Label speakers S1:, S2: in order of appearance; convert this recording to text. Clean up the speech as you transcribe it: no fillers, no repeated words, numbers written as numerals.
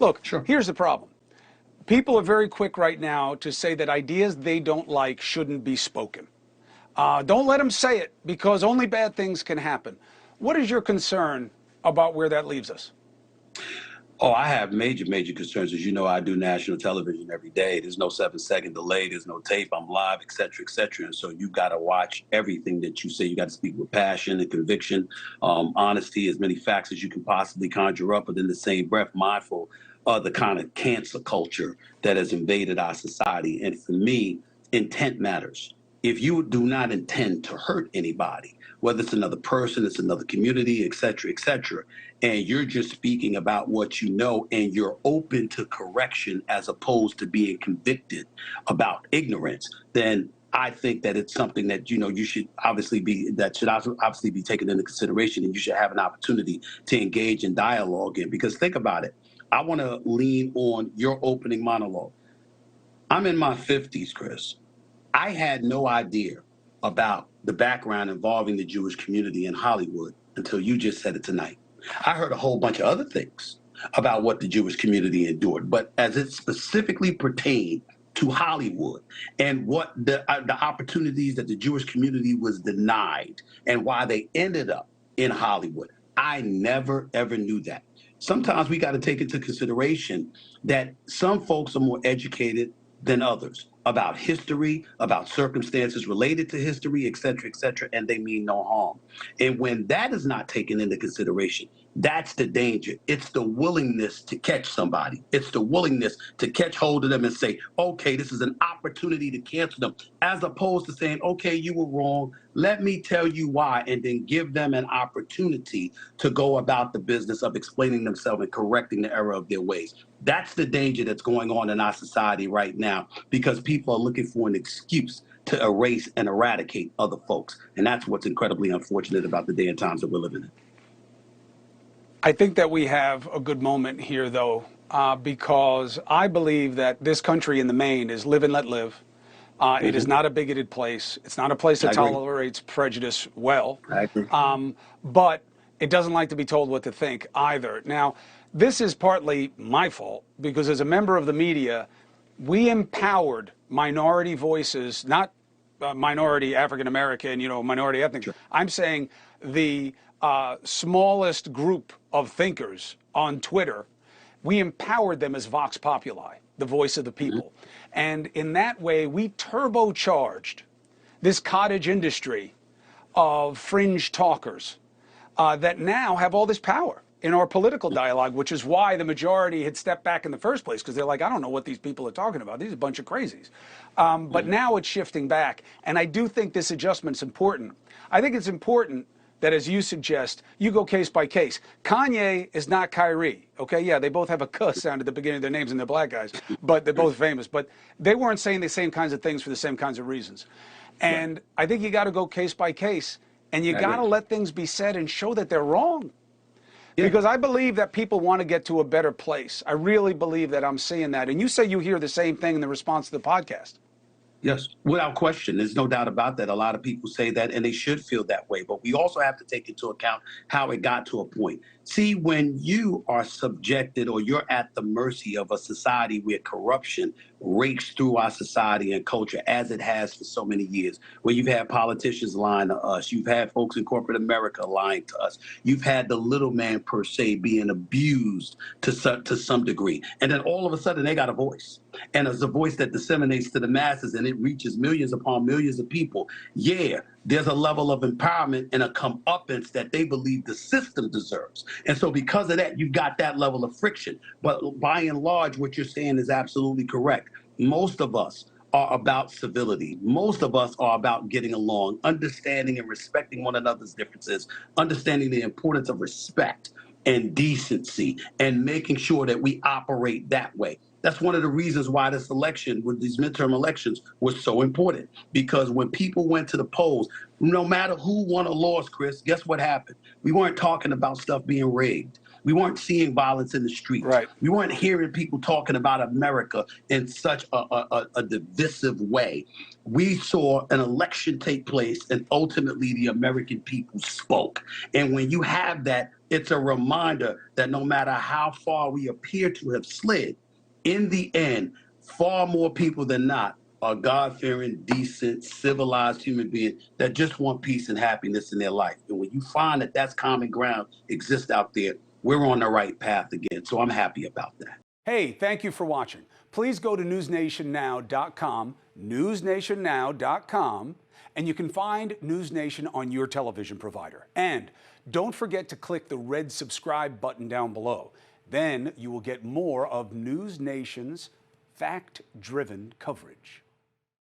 S1: Look,
S2: Sure.
S1: here's the problem. People are very quick right now to say that ideas they don't like shouldn't be spoken. Don't let them say it, because only bad things can happen. What is your concern about where that leaves us?
S2: Oh, I have major concerns. As you know, I do national television every day. There's no 7-second delay. There's no tape. I'm live, et cetera, et cetera. And so you got to watch everything that you say. You got to speak with passion and conviction, honesty, as many facts as you can possibly conjure up, but in the same breath, mindful of the kind of cancer culture that has invaded our society. And for me, intent matters. If you do not intend to hurt anybody, whether it's another person, it's another community, et cetera, and you're just speaking about what you know and you're open to correction as opposed to being convicted about ignorance, then I think that it's something that, you should obviously be taken into consideration, and you should have an opportunity to engage in dialogue in. Because think about it. I want to lean on your opening monologue. I'm in my 50s, Chris. I had no idea about the background involving the Jewish community in Hollywood until you just said it tonight. I heard a whole bunch of other things about what the Jewish community endured, but as it specifically pertained to Hollywood and what the opportunities that the Jewish community was denied and why they ended up in Hollywood, I never, ever knew that. Sometimes we got to take into consideration that some folks are more educated than others about history, about circumstances related to history, et cetera, and they mean no harm. And when that is not taken into consideration, that's the danger. It's the willingness to catch somebody. It's the willingness to catch hold of them and say, okay, this is an opportunity to cancel them, as opposed to saying, okay, you were wrong. Let me tell you why, and then give them an opportunity to go about the business of explaining themselves and correcting the error of their ways. That's the danger that's going on in our society right now, because people are looking for an excuse to erase and eradicate other folks. And that's what's incredibly unfortunate about the day and times that we're living in.
S1: I think that we have a good moment here, though, because I believe that this country in the main is live and let live. It is not a bigoted place. It's not a place that tolerates prejudice well.
S2: I agree.
S1: But it doesn't like to be told what to think either. Now, this is partly my fault, because as a member of the media, we empowered minority voices, not minority African American, minority ethnic.
S2: Sure.
S1: I'm saying the smallest group of thinkers on Twitter. We empowered them as Vox Populi, the voice of the people. And in that way, we turbocharged this cottage industry of fringe talkers that now have all this power in our political dialogue, which is why the majority had stepped back in the first place, because they're like, I don't know what these people are talking about. These are a bunch of crazies. But now it's shifting back. And I do think this adjustment's important. I think it's important that, as you suggest, you go case by case. Kanye is not Kyrie, okay? Yeah, they both have a cuss sound at the beginning of their names, and they're black guys, but they're both famous. But they weren't saying the same kinds of things for the same kinds of reasons. And I think you got to go case by case, and you got to let things be said and show that they're wrong. Yeah. Because I believe that people want to get to a better place. I really believe that. I'm seeing that. And you say you hear the same thing in the response to the podcast.
S2: Yes, without question. There's no doubt about that. A lot of people say that, and they should feel that way. But we also have to take into account how it got to a point. See, when you are subjected or you're at the mercy of a society where corruption rakes through our society and culture, as it has for so many years, where you've had politicians lying to us, you've had folks in corporate America lying to us, you've had the little man, per se, being abused to some degree. And then all of a sudden they got a voice. And it's a voice that disseminates to the masses, and it reaches millions upon millions of people. Yeah, there's a level of empowerment and a comeuppance that they believe the system deserves. And so because of that, you've got that level of friction. But by and large, what you're saying is absolutely correct. Most of us are about civility. Most of us are about getting along, understanding and respecting one another's differences, understanding the importance of respect and decency, and making sure that we operate that way. That's one of the reasons why this election, with these midterm elections, was so important. Because when people went to the polls, no matter who won or lost, Chris, guess what happened? We weren't talking about stuff being rigged. We weren't seeing violence in the streets.
S1: Right.
S2: We weren't hearing people talking about America in such a divisive way. We saw an election take place, and ultimately the American people spoke. And when you have that, It's a reminder that no matter how far we appear to have slid, in the end, far more people than not are God-fearing, decent, civilized human beings that just want peace and happiness in their life. And when you find that that's common ground exists out there, we're on the right path again. So I'm happy about that.
S1: Hey, thank you for watching. Please go to newsnationnow.com, newsnationnow.com, and you can find NewsNation on your television provider. And don't forget to click the red subscribe button down below. Then you will get more of NewsNation's fact-driven coverage.